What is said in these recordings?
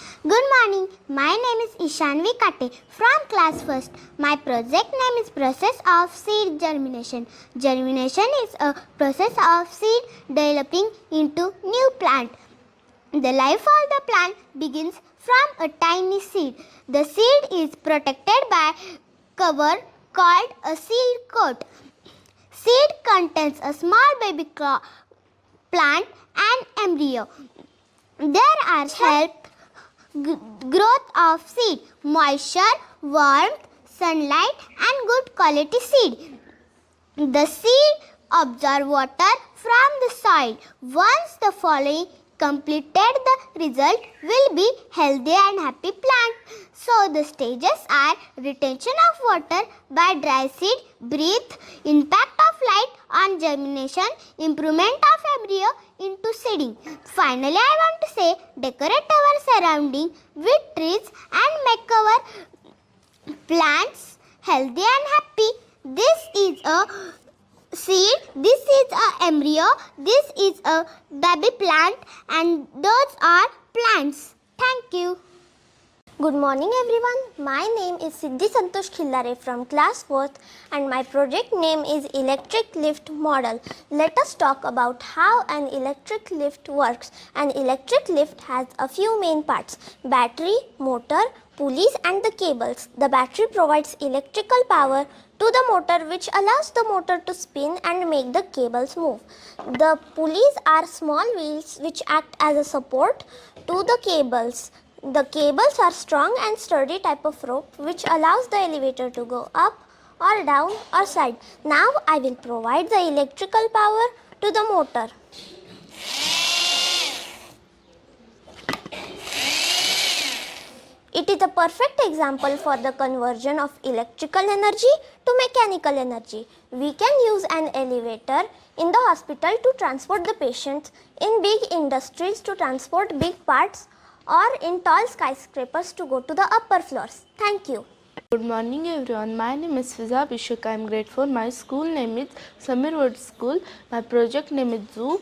Good morning. My name is Ishanvi Kate from class 1st. My project name is process of seed germination. Germination is a process of seed developing into new plant. The life of the plant begins from a tiny seed. The seed is protected by cover called a seed coat. Seed contains a small baby plant and embryo. There are help growth of seed, moisture, warmth, sunlight and good quality seed. The seed absorb water from the soil. Once the following completed, the result will be healthy and happy plant. So the stages are retention of water by dry seed, breath, impact of light on germination, improvement of embryo into seeding. Finally, I want to say decorate our surrounding with trees and make our plants healthy and happy. This is a seed, this is a embryo, this is a baby plant and those are plants. Thank you. Good morning everyone. My name is Siddhi Santosh Khillare from class 4th and my project name is electric lift model. Let us talk about how an electric lift works. An electric lift has a few main parts: battery, motor, pulleys and the cables. The battery provides electrical power to the motor which allows the motor to spin and make the cables move. The pulleys are small wheels which act as a support to the cables. The cables are strong and sturdy type of rope which allows the elevator to go up or down or side. Now I will provide the electrical power to the motor. It is a perfect example for the conversion of electrical energy to mechanical energy. We can use an elevator in the hospital to transport the patients, in big industries to transport big parts, or in tall skyscrapers to go to the upper floors. Thank you. Good morning everyone. My name is Fiza Bishak. I am grade 4. My school name is Samir Word School. My project name is Zoo.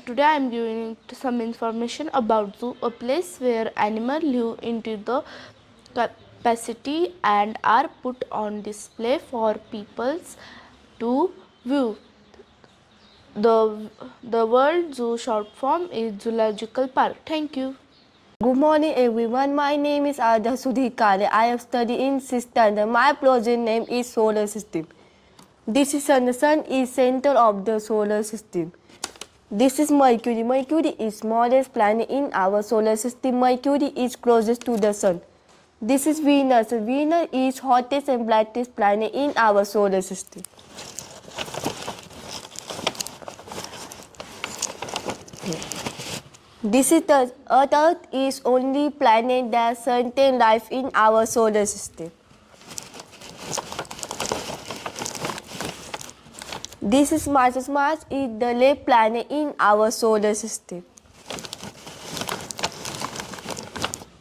Today I am giving some information about zoo, a place where animals live into the capacity and are put on display for peoples to view. The World Zoo short form is Zoological Park. Thank you. Good morning everyone. My name is Arda Sudhi Kale. I have studied in 6th standard. My project name is Solar System. This is sun. The sun is center of the solar system. This is Mercury. Mercury is smallest planet in our solar system. Mercury is closest to the sun. This is Venus. Venus is hottest and brightest planet in our solar system. This is the Earth is only planet that certain life in our solar system. This is Mars. Mars is the last planet in our solar system.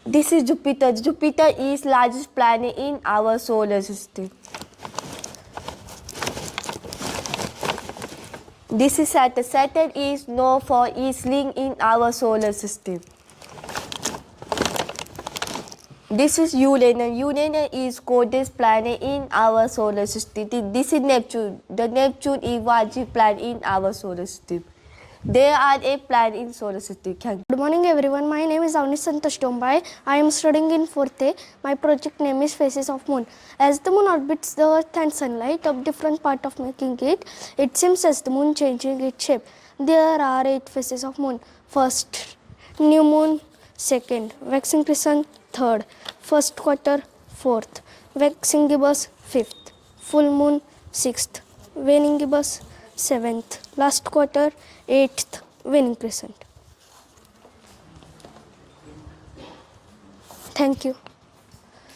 This is Jupiter. Jupiter is largest planet in our solar system. This is Saturn. Saturn is known for its ring in our solar system. This is Uranus. Uranus is coldest planet in our solar system. This is Neptune. The Neptune is largest planet in our solar system. There are 8 planets in solar system. Good morning everyone. My name is Avnish Santosh Dombai. I am studying in 4th A. My project name is Phases of Moon. As the moon orbits the earth and sunlight of different part of making it, it seems as the moon changing its shape. There are 8 phases of moon. First, new moon. Second, waxing crescent. Third, first quarter. Fourth, waxing gibbous. Fifth, full moon. Sixth, waning gibbous. Seventh, last quarter. Eighth, waning crescent. Thank you.